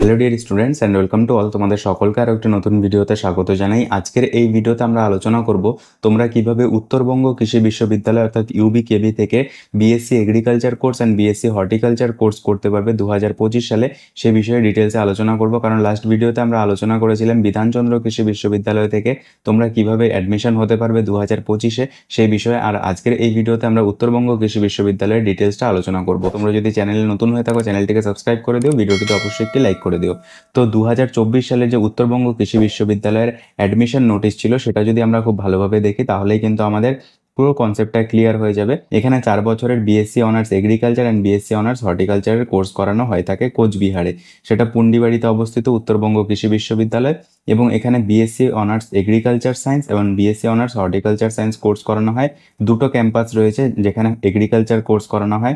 Hello dear students and welcome to all. তোমাদের সকলকে আরও একটি নতুন ভিডিওতে স্বাগত জানাই। আজকের এই ভিডিওতে আমরা আলোচনা করব তোমরা কিভাবে উত্তরবঙ্গ কৃষি বিশ্ববিদ্যালয় অর্থাৎ ইউবিকেবি থেকে BSc agriculture course and BSc horticulture course করতে পারবে 2025 সালে, সে বিষয়ে ডিটেলসে আলোচনা করব। কারণ লাস্ট ভিডিওতে আমরা আলোচনা করেছিলাম বিধানচন্দ্র কৃষি বিশ্ববিদ্যালয় থেকে তোমরা কিভাবে অ্যাডমিশন হতে পারবে 2025-এ, সেই বিষয়ে। আর আজকের এই ভিডিওতে আমরা উত্তরবঙ্গ কৃষি বিশ্ববিদ্যালয়ের ডিটেলসটা আলোচনা করব। তোমরা যদি চ্যানেলে নতুন হয়ে থাকো চ্যানেলটিকে সাবস্ক্রাইব করে দিও, ভিডিওটিতে অবশ্যই একটি লাইক করে দিও। তো 2024 সালে যে উত্তরবঙ্গ কৃষি বিশ্ববিদ্যালয়ের অ্যাডমিশন নোটিশ ছিল সেটা যদি আমরা খুব ভালোভাবে দেখি তাহলেই কিন্তু আমাদের পুরো কনসেপ্টটা ক্লিয়ার হয়ে যাবে। এখানে 4 বছরের BSc honours agriculture and BSc honours হর্টিকালচারের কোর্স করানো হয় থাকে কোচবিহারে, সেটা পুন্ডিবাড়িতে অবস্থিত উত্তরবঙ্গ কৃষি বিশ্ববিদ্যালয়। এবং এখানে বিএসসি অনার্স এগ্রিকালচার সায়েন্স এবং BSc honours horticulture science course করানো হয়। দুটো ক্যাম্পাস রয়েছে যেখানে এগ্রিকালচার কোর্স করানো হয়,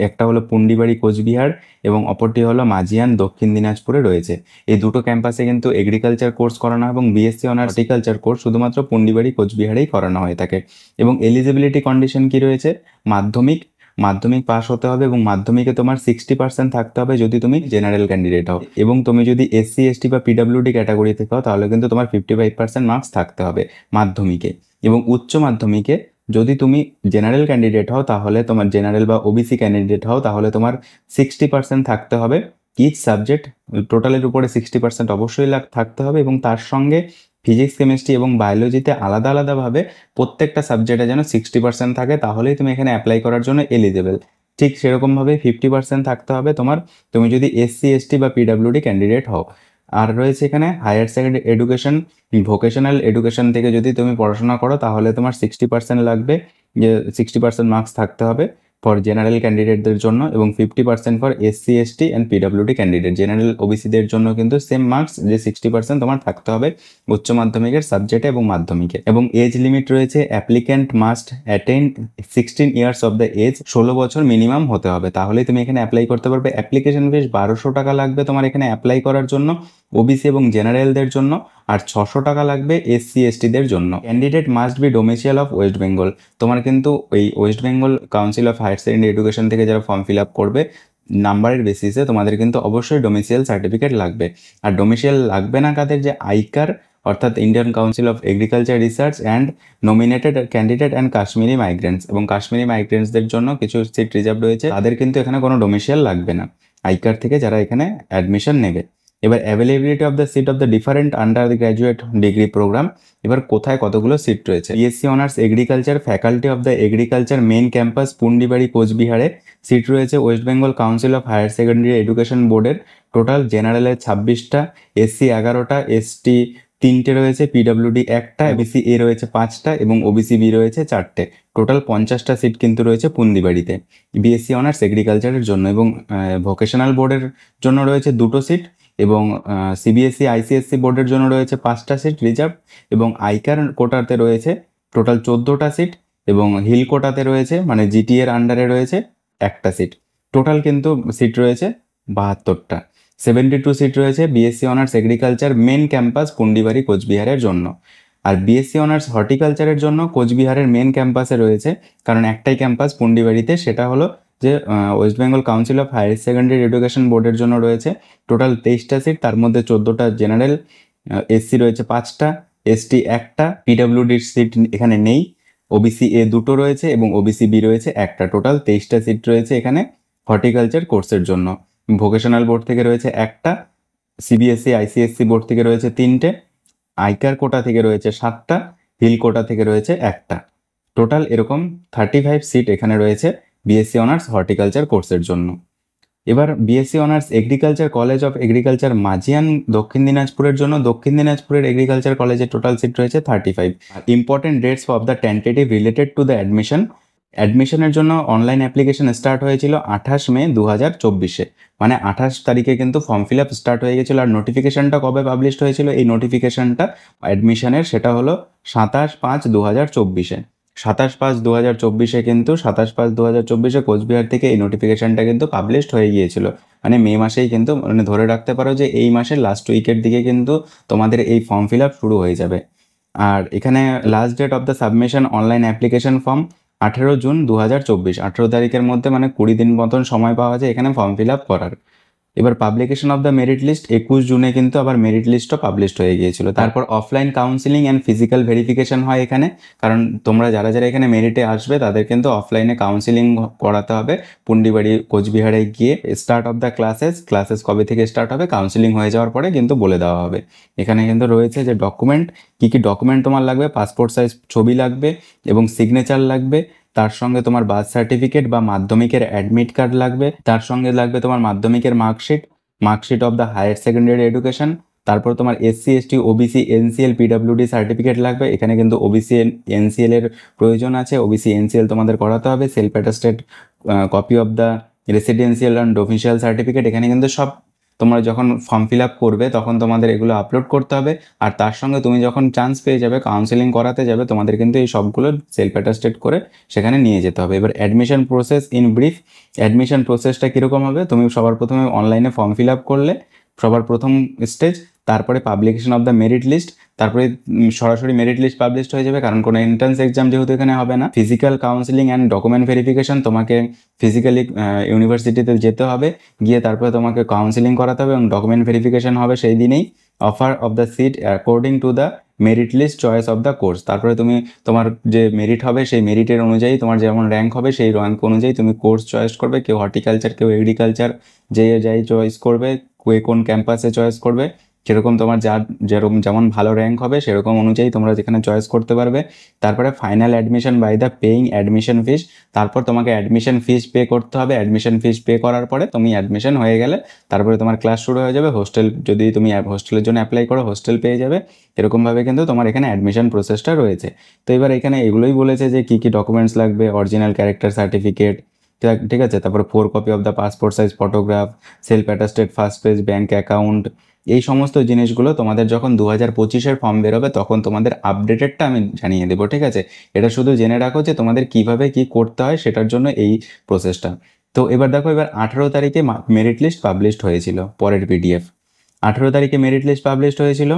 একটা হলো পুন্ডিবাড়ি কোচবিহার এবং অপরটি হলো মাজিয়ান দক্ষিণ দিনাজপুরে রয়েছে। এই দুটো ক্যাম্পাসে কিন্তু এগ্রিকালচার কোর্স করানো হয় এবং বিএসসি অনার্স হর্টিকালচার কোর্স শুধুমাত্র পুন্ডিবাড়ি কোচবিহারেই করানো হয়ে থাকে। এবং এলিজিবিলিটি কন্ডিশন কি রয়েছে? মাধ্যমিক পাস হতে হবে এবং মাধ্যমিকে তোমার 60% থাকতে হবে যদি তুমি জেনারেল ক্যান্ডিডেট হও, এবং তুমি যদি এসসি এসটি বা পিডাব্লিউডি ক্যাটাগরি থেকে হও তাহলে কিন্তু তোমার 55% মার্কস থাকতে হবে মাধ্যমিকে। এবং উচ্চ মাধ্যমিকে যদি তুমি জেনারেল ক্যান্ডিডেট হও তাহলে তোমার জেনারেল বা ওবিসি ক্যান্ডিডেট হও তাহলে তোমার 60% থাকতে হবে ইচ সাবজেক্ট। টোটালের উপরে 60% অবশ্যই থাকতে হবে, এবং তার সঙ্গে ফিজিক্স কেমিস্ট্রি এবং বায়োলজিতে আলাদা আলাদাভাবে প্রত্যেকটা সাবজেক্টে যেন 60% থাকে, তাহলেই তুমি এখানে অ্যাপ্লাই করার জন্য এলিজেবল। ঠিক সেরকমভাবে 50% থাকতে হবে তোমার, তুমি যদি এসসি এসটি বা পিডাব্লিউডি ক্যান্ডিডেট হও। আর রয়েছে এখানে higher secondary education, vocational education থেকে যদি তুমি পড়াশোনা করো তাহলে তোমার 60% লাগবে, যে 60% মার্কস থাকতে হবে ফর জেনারেল ক্যান্ডিডেটদের জন্য, এবং 50% ফর এসসি এসটি অ্যান্ড পিডাব্লিউডি ক্যান্ডিডেট। জেনারেল ওবিসিদের জন্য কিন্তু সেম মার্কস, যে 60% তোমার থাকতে হবে উচ্চ মাধ্যমিকের সাবজেক্টে এবং মাধ্যমিকে। এবং এজ লিমিট রয়েছে, applicant must attain 16 years of the age, 16 বছর মিনিমাম হতে হবে, তাহলেই তুমি এখানে অ্যাপ্লাই করতে পারবে। অ্যাপ্লিকেশন ফিস 1200 টাকা লাগবে তোমার এখানে অ্যাপ্লাই করার জন্য ওবিসি এবং জেনারেলদের জন্য, আর 600 টাকা লাগবে এসসি এসটিদের জন্য। Candidate must be domicile of West Bengal. তোমার কিন্তু এই West Bengal council of higher secondary education থেকে যারা ফর্ম ফিল আপ করবে নাম্বারের বেসিসে তোমাদের কিন্তু অবশ্যই ডোমিসাইল সার্টিফিকেট লাগবে। আর ডোমিসাইল লাগবে না কাদের? যে আইকার অর্থাৎ Indian council of agriculture research and nominated candidate and Kashmiri migrants, এবং কাশ্মীরি মাইগ্রেন্টসদের জন্য কিছু সিট রিজার্ভ রয়েছে, তাদের কিন্তু এখানে কোনো ডোমিসাইল লাগবে না আইকার থেকে যারা এখানে অ্যাডমিশন নেবে। এবার availability of the seat of the different undergraduate degree programme. এবার কোথায় কতগুলো সিট রয়েছে? BSc honours agriculture faculty of the agriculture main campus Pundibari কোচবিহারে সিট রয়েছে West Bengal council of higher secondary education বোর্ডের। টোটাল জেনারেলের 26টা, এসসি 11টা, এসটি 3টে রয়েছে, পিডাব্লিউডি 1টা, ওবিসি এ রয়েছে 5টা এবং ওবিসি বি রয়েছে 4টে। টোটাল 50টা সিট কিন্তু রয়েছে পুন্ডিবাড়িতে বিএসসি অনার্স এগ্রিকালচারের জন্য। এবং ভোকেশনাল বোর্ডের জন্য রয়েছে 2টো সিট, এবং সিবিএসই আইসিএসসি বোর্ডের জন্য রয়েছে 5টা সিট রিজার্ভ, এবং আইকার কোটাতে রয়েছে টোটাল 14টা সিট, এবং হিল কোটাতে রয়েছে মানে জিটি এর আন্ডারে রয়েছে 1টা সিট। টোটাল কিন্তু সিট রয়েছে 72টা। 72 সিট রয়েছে BSc honours agriculture main campus Pundibari কোচবিহারের জন্য। আর বিএসসি অনার্স হর্টিকালচারের জন্য কোচবিহারের মেন ক্যাম্পাসে রয়েছে, কারণ একটাই ক্যাম্পাস পুন্ডিবাড়িতে, সেটা হলো যে West Bengal council of higher secondary education বোর্ডের জন্য রয়েছে টোটাল 23টা সিট, তার মধ্যে 14টা জেনারেল, এসসি রয়েছে 5টা, এসটি 1টা, পিডাব্লিউডির সিট এখানে নেই, ওবিসি এ 2টো রয়েছে এবং ওবিসি বি রয়েছে 1টা। টোটাল 23টা সিট রয়েছে এখানে হর্টিকালচার কোর্সের জন্য। ভোকেশনাল বোর্ড থেকে রয়েছে 1টা, সিবিএসই আইসিএসসি বোর্ড থেকে রয়েছে 3টে, আইকার কোটা থেকে রয়েছে 7টা, হিল কোটা থেকে রয়েছে 1টা। টোটাল এরকম 35 সিট এখানে রয়েছে বিএসসি অনার্স হর্টিকালচার কোর্সের জন্য। এবার BSc honours agriculture college of agriculture Majhian দক্ষিণ দিনাজপুরের জন্য, দক্ষিণ দিনাজপুরের এগ্রিকালচার কলেজে টোটাল সিট রয়েছে 35। Important dates of the tentative related to the অ্যাডমিশনের জন্য অনলাইন অ্যাপ্লিকেশন স্টার্ট হয়েছিল 28 মে 2024-এ, মানে 28 তারিখে কিন্তু ফর্ম ফিল আপ স্টার্ট হয়ে গেছিলো। আর নোটিফিকেশনটা কবে পাবলিশড হয়েছিল এই নোটিফিকেশনটা অ্যাডমিশনের? সেটা হলো 27/5/2024-এ। 27/5/2024-এ কিন্তু 27/5/2024-এ কোচবিহার থেকে এই নোটিফিকেশনটা কিন্তু পাবলিশড হয়ে গিয়েছিল, মানে মে মাসেই কিন্তু, মানে ধরে রাখতে পারো যে এই মাসের লাস্ট উইকের দিকে কিন্তু তোমাদের এই ফর্ম ফিল আপ শুরু হয়ে যাবে। আর এখানে last date of the submission online application form 18 June 2024, 18 তারিখের মধ্যে, মানে 20 দিন মতন সময় পাওয়া যায় এখানে ফর্ম ফিল আপ করার। এবার publication of the merit list 21 জুনে কিন্তু আবার মেরিট লিস্টও পাবলিশড হয়ে গিয়েছিল। তারপর offline counselling and physical verification হয় এখানে, কারণ তোমরা যারা যারা এখানে মেরিটে আসবে তাদের কিন্তু অফলাইনে কাউন্সিলিং করাতে হবে পুন্ডিবাড়ি কোচবিহারে গিয়ে। স্টার্ট অফ দ্য ক্লাসেস কবে থেকে স্টার্ট হবে, কাউন্সিলিং হয়ে যাওয়ার পরে কিন্তু বলে দেওয়া হবে। এখানে কিন্তু রয়েছে যে ডকুমেন্ট, কী কী ডকুমেন্ট তোমার লাগবে, পাসপোর্ট সাইজ ছবি লাগবে এবং সিগনেচার লাগবে, তার সঙ্গে তোমার বার্থ সার্টিফিকেট বা মাধ্যমিকের অ্যাডমিট কার্ড লাগবে, তার সঙ্গে লাগবে তোমার মাধ্যমিকের marksheet of the higher secondary education, তারপর তোমার SC ST OBC NCL PWD certificate লাগবে। এখানে কিন্তু ওবিসি এনসিএল এর প্রয়োজন আছে, ওবিসি এনসিএল তোমাদের করাতে হবে। Self attested copy of the residential and official certificate, এখানে কিন্তু সব তোমরা যখন ফর্ম ফিল আপ করবে তখন তোমাদের এগুলো আপলোড করতে হবে। আর তার সঙ্গে তুমি যখন চান্স পেয়ে যাবে, কাউন্সেলিং করাতে যাবে, তোমাদের কিন্তু এই সবগুলো সেলফ অ্যাটাস্টেড করে সেখানে নিয়ে যেতে হবে। এবার admission process in brief, admission প্রসেসটা কীরকম হবে, তুমি সবার প্রথমে অনলাইনে ফর্ম ফিল আপ করলে সবার প্রথম স্টেজ, তারপরে publication of the merit list, তারপরে সরাসরি মেরিট লিস্ট পাবলিশড হয়ে যাবে, কারণ কোনো এন্ট্রান্স এক্সাম যেহেতু এখানে হবে না। Physical counselling and document verification, তোমাকে ফিজিক্যালি ইউনিভার্সিটিতে যেতে হবে, গিয়ে তারপরে তোমাকে কাউন্সিলিং করাতে হবে এবং ডকুমেন্ট ভেরিফিকেশন হবে সেই দিনেই। Offer of the seat according to the merit list choice of the course, তারপরে তুমি তোমার যে মেরিট হবে সেই মেরিটের অনুযায়ী তোমার যেমন র্যাঙ্ক হবে সেই র্যাঙ্ক অনুযায়ী তুমি কোর্স চয়েস করবে। কেউ হর্টিকালচার, কেউ এগ্রিকালচার, যে যাই চয়েস করবে, কোন ক্যাম্পাসে চয়েস করবে সেরকম তোমার যেমন ভালো র্যাঙ্ক হবে সেরকম অনুযায়ী তোমরা যেখানে চয়েস করতে পারবে। তারপরে final admission by the paying admission fees, তারপর তোমাকে অ্যাডমিশন ফিস পে করতে হবে। অ্যাডমিশন ফিস পে করার পরে তুমি অ্যাডমিশন হয়ে গেলে তারপরে তোমার ক্লাস শুরু হয়ে যাবে। হোস্টেল, যদি তুমি হোস্টেলের জন্য অ্যাপ্লাই করো হোস্টেল পেয়ে যাবে। এরকমভাবে কিন্তু তোমার এখানে অ্যাডমিশন প্রসেসটা রয়েছে। তো এবার এখানে এগুলোই বলেছে যে কী কী ডকুমেন্টস লাগবে, অরিজিনাল ক্যারেক্টার সার্টিফিকেট, ঠিক আছে, তারপরে 4 copy of the passport size photograph, self attested first page bank account, এই সমস্ত জিনিসগুলো তোমাদের যখন 2025-এর ফর্ম বেরোবে তখন তোমাদের আপডেটেডটা আমি জানিয়ে দেবো, ঠিক আছে। এটা শুধু জেনে রাখো যে তোমাদের কিভাবে কি করতে হয় সেটার জন্য এই প্রসেসটা। তো এবার দেখো, এবার 18 তারিখে মেরিট লিস্ট পাবলিশড হয়েছিল, পরের পিডিএফ। 18 তারিখে মেরিট লিস্ট পাবলিশড হয়েছিল।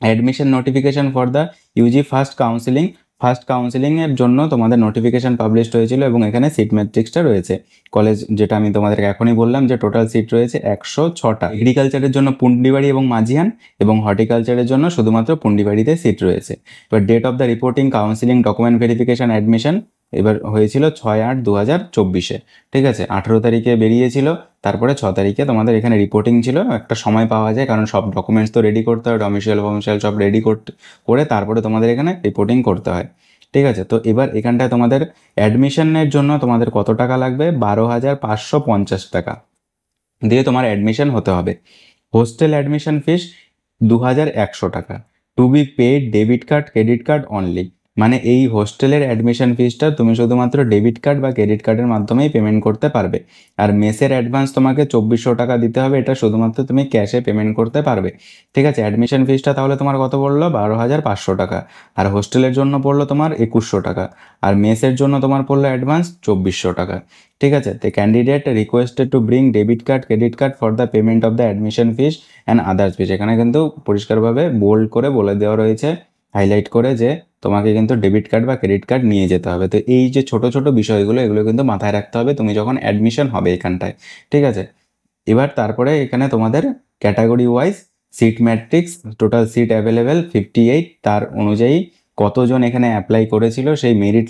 Admission notification for the UG first কাউন্সিলিংয়ের জন্য তোমাদের নোটিফিকেশান পাবলিশড হয়েছিল এবং এখানে সিট ম্যাট্রিক্সটা রয়েছে। কলেজ, যেটা আমি তোমাদেরকে এখনই বললাম যে টোটাল সিট রয়েছে 106টা। এগ্রিকালচারের জন্য পুন্ডিবাড়ি এবং মাঝিয়ান, এবং হর্টিকালচারের জন্য শুধুমাত্র পুন্ডিবাড়িতে সিট রয়েছে। এবার date of the reporting counselling document verification admission এবার হয়েছিল 6/8/2024, ঠিক আছে। 18 তারিখে বেরিয়েছিল, তারপরে 6 তারিখে তোমাদের এখানে রিপোর্টিং ছিল। একটা সময় পাওয়া যায়, কারণ সব ডকুমেন্টস তো রেডি করতে হয়, ডমিসাইল সব রেডি করে তারপরে তোমাদের এখানে রিপোর্টিং করতে হয়, ঠিক আছে। তো এবার এখানটায় তোমাদের অ্যাডমিশনের জন্য তোমাদের কত টাকা লাগবে, 12,550 টাকা দিয়ে তোমার অ্যাডমিশন হতে হবে। হোস্টেল অ্যাডমিশন ফিস 2,100 টাকা, to be paid debit card credit card only. মানে এই হোস্টেলের অ্যাডমিশন ফিসটা তুমি শুধুমাত্র ডেবিট কার্ড বা ক্রেডিট কার্ডের মাধ্যমেই পেমেন্ট করতে পারবে। আর মেসের অ্যাডভান্স তোমাকে 2,400 টাকা দিতে হবে, এটা শুধুমাত্র তুমি ক্যাশে পেমেন্ট করতে পারবে, ঠিক আছে। অ্যাডমিশন ফিসটা তাহলে তোমার কত পড়লো, 12,500 টাকা। আর হোস্টেলের জন্য পড়লো তোমার 2,100 টাকা। আর মেসের জন্য তোমার পড়লো অ্যাডভান্স 2,400 টাকা, ঠিক আছে। তো candidate requested to bring debit card credit card for the payment of the admission fees and others fees. এখানে কিন্তু পরিষ্কারভাবে বোল্ড করে বলে দেওয়া রয়েছে, হাইলাইট করে, যে তোমাকে কিন্তু ডেবিট কার্ড বা ক্রেডিট কার্ড নিয়ে যেতে হবে। তো এই যে ছোট ছোট বিষয়গুলো, এগুলো কিন্তু মাথায় রাখতে হবে তুমি যখন অ্যাডমিশন হবে এখানটায়, ঠিক আছে। এবার তারপরে এখানে তোমাদের category wise seat matrix, total seat available 58, তার অনুযায়ী কতজন এখানে অ্যাপ্লাই করেছিল সেই মেরিট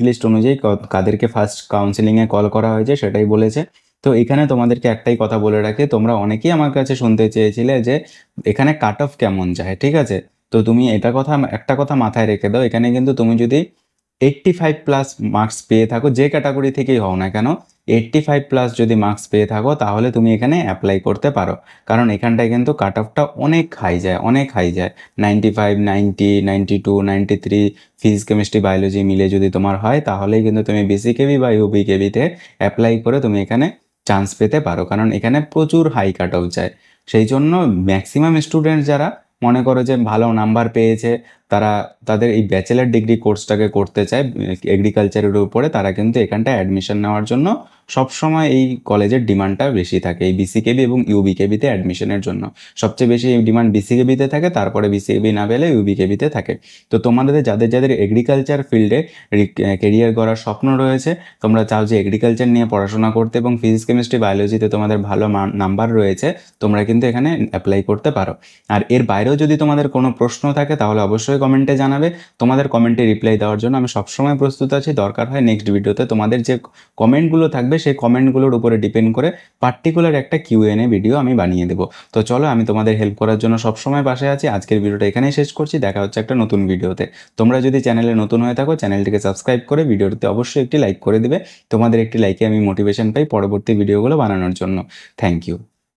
লিস্ট অনুযায়ী কাদেরকে ফার্স্ট কাউন্সিলিংয়ে কল করা হয়েছে সেটাই বলেছে। তো এখানে তোমাদেরকে একটাই কথা বলে রাখি, তোমরা অনেকেই আমার কাছে শুনতে চেয়েছিলে যে এখানে কাট অফ কেমন যায়, ঠিক আছে। তো তুমি একটা কথা মাথায় রেখে দাও, এখানে কিন্তু তুমি যদি 85+ মার্কস পেয়ে থাকো, যে ক্যাটাগরি থেকেই হও না কেন, 85+ যদি মার্কস পেয়ে থাকো তাহলে তুমি এখানে অ্যাপ্লাই করতে পারো। কারণ এখানটায় কিন্তু কাট অফটা অনেক হাই যায়, 95, 90, 92, 93 ফিজিক্স কেমিস্ট্রি বায়োলজি মিলে যদি তোমার হয় তাহলেই কিন্তু তুমি বিসিকেবি বা ইউবিকেবিতে অ্যাপ্লাই করে তুমি এখানে চান্স পেতে পারো। কারণ এখানে প্রচুর হাই কাট অফ যায়, সেই জন্য ম্যাক্সিমাম স্টুডেন্ট যারা মনে করো যে ভালো নাম্বার পেয়েছে তারা তাদের এই ব্যাচেলার ডিগ্রি কোর্সটাকে করতে চায় এগ্রিকালচারের উপরে, তারা কিন্তু এখানটায় অ্যাডমিশন নেওয়ার জন্য সবসময় এই কলেজের ডিমান্ডটা বেশি থাকে। এই বিসিকেবি এবং ইউবিকেবিতে অ্যাডমিশনের জন্য সবচেয়ে বেশি ডিমান্ড বিসিকেবিতে থাকে, তারপরে বিসিকেবি না পেলে ইউবিকেবিতে থাকে। তো তোমাদের যাদের যাদের এগ্রিকালচার ফিল্ডে কেরিয়ার করার স্বপ্ন রয়েছে, তোমরা চাও যে এগ্রিকালচার নিয়ে পড়াশোনা করতে এবং ফিজিক্স কেমিস্ট্রি বায়োলজিতে তোমাদের ভালো নাম্বার রয়েছে, তোমরা কিন্তু এখানে অ্যাপ্লাই করতে পারো। আর এর বাইরেও যদি তোমাদের কোনো প্রশ্ন থাকে তাহলে অবশ্যই কমেন্টে জানাবে। তোমাদের কমেন্টে রিপ্লাই দেওয়ার জন্য আমি সবসময় প্রস্তুত আছি। দরকার হয় নেক্সট ভিডিওতে তোমাদের যে কমেন্টগুলো থাকবে সেই কমেন্টগুলোর উপরে ডিপেন্ড করে পার্টিকুলার একটা কিউএনএ ভিডিও আমি বানিয়ে দেবো। তো চলো, আমি তোমাদের হেল্প করার জন্য সবসময় পাশে আছি। আজকের ভিডিওটা এখানেই শেষ করছি, দেখা হচ্ছে একটা নতুন ভিডিওতে। তোমরা যদি চ্যানেলে নতুন হয়ে থাকো, চ্যানেলটিকে সাবস্ক্রাইব করে ভিডিওটিতে অবশ্যই একটি লাইক করে দিবে। তোমাদের একটি লাইকে আমি মোটিভেশন পাই পরবর্তী ভিডিওগুলো বানানোর জন্য। Thank you.